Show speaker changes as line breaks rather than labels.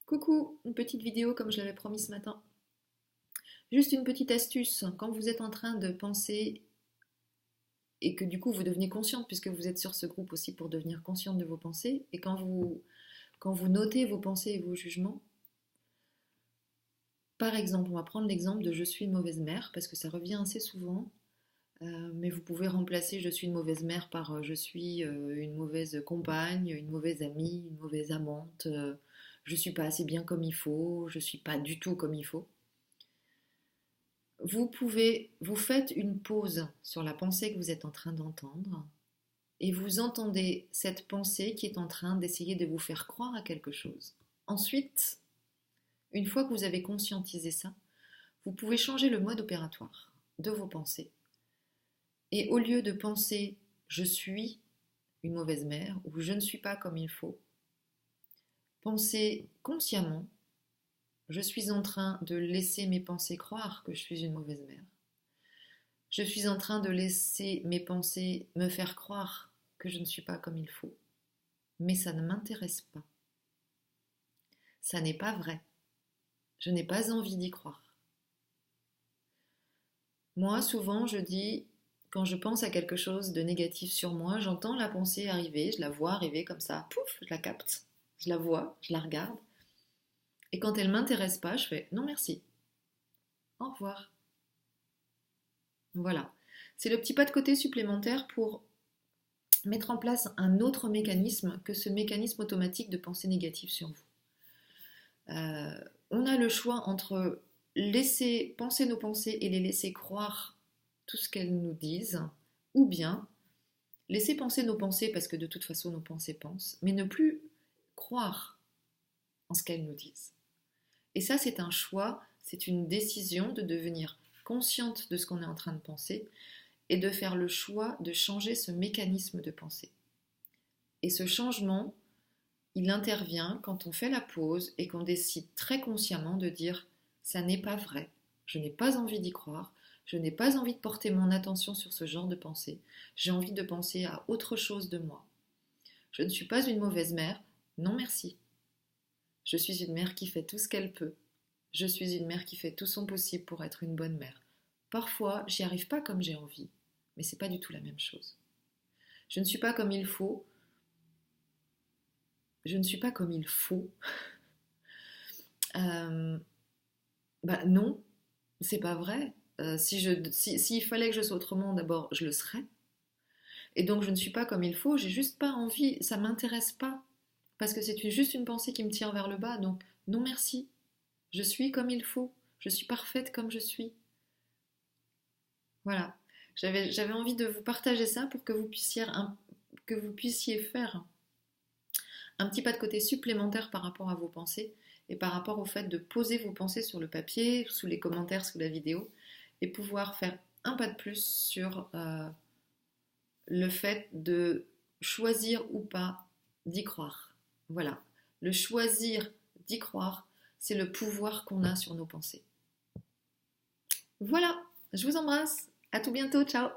Coucou, une petite vidéo comme je l'avais promis ce matin. Juste une petite astuce, quand vous êtes en train de penser et que du coup vous devenez consciente, puisque vous êtes sur ce groupe aussi pour devenir consciente de vos pensées, et quand vous notez vos pensées et vos jugements, par exemple, on va prendre l'exemple de je suis une mauvaise mère, parce que ça revient assez souvent, mais vous pouvez remplacer je suis une mauvaise mère par je suis une mauvaise compagne, une mauvaise amie, une mauvaise amante, je suis pas assez bien comme il faut, je suis pas du tout comme il faut. Vous faites une pause sur la pensée que vous êtes en train d'entendre et vous entendez cette pensée qui est en train d'essayer de vous faire croire à quelque chose. Ensuite, une fois que vous avez conscientisé ça, vous pouvez changer le mode opératoire de vos pensées. Et au lieu de penser je suis une mauvaise mère ou je ne suis pas comme il faut, pensez consciemment je suis en train de laisser mes pensées croire que je suis une mauvaise mère. Je suis en train de laisser mes pensées me faire croire que je ne suis pas comme il faut. Mais ça ne m'intéresse pas. Ça n'est pas vrai. Je n'ai pas envie d'y croire. Moi, souvent, je dis, quand je pense à quelque chose de négatif sur moi, j'entends la pensée arriver, je la vois arriver comme ça, pouf, je la capte, je la vois, je la regarde. Et quand elle ne m'intéresse pas, je fais non merci, au revoir. Voilà. C'est le petit pas de côté supplémentaire pour mettre en place un autre mécanisme que ce mécanisme automatique de pensée négative sur vous. On a le choix entre laisser penser nos pensées et les laisser croire tout ce qu'elles nous disent, ou bien laisser penser nos pensées parce que de toute façon nos pensées pensent, mais ne plus croire en ce qu'elles nous disent. Et ça, c'est un choix, c'est une décision de devenir consciente de ce qu'on est en train de penser et de faire le choix de changer ce mécanisme de pensée. Et ce changement, il intervient quand on fait la pause et qu'on décide très consciemment de dire ça n'est pas vrai, je n'ai pas envie d'y croire, je n'ai pas envie de porter mon attention sur ce genre de pensée, j'ai envie de penser à autre chose de moi. Je ne suis pas une mauvaise mère, non merci. Je suis une mère qui fait tout ce qu'elle peut. Je suis une mère qui fait tout son possible pour être une bonne mère. Parfois, j'y arrive pas comme j'ai envie, mais c'est pas du tout la même chose. Je ne suis pas comme il faut. Je ne suis pas comme il faut. Euh, non, c'est pas vrai. S'il fallait que je sois autrement, d'abord, je le serais. Et donc, je ne suis pas comme il faut. J'ai juste pas envie. Ça m'intéresse pas. Parce que c'est juste une pensée qui me tire vers le bas. Donc, non merci. Je suis comme il faut. Je suis parfaite comme je suis. Voilà. J'avais envie de vous partager ça pour que vous puissiez faire un petit pas de côté supplémentaire par rapport à vos pensées et par rapport au fait de poser vos pensées sur le papier, sous les commentaires, sous la vidéo, et pouvoir faire un pas de plus sur le fait de choisir ou pas d'y croire. Voilà. Le choisir d'y croire, c'est le pouvoir qu'on a sur nos pensées. Voilà, je vous embrasse. À tout bientôt, ciao.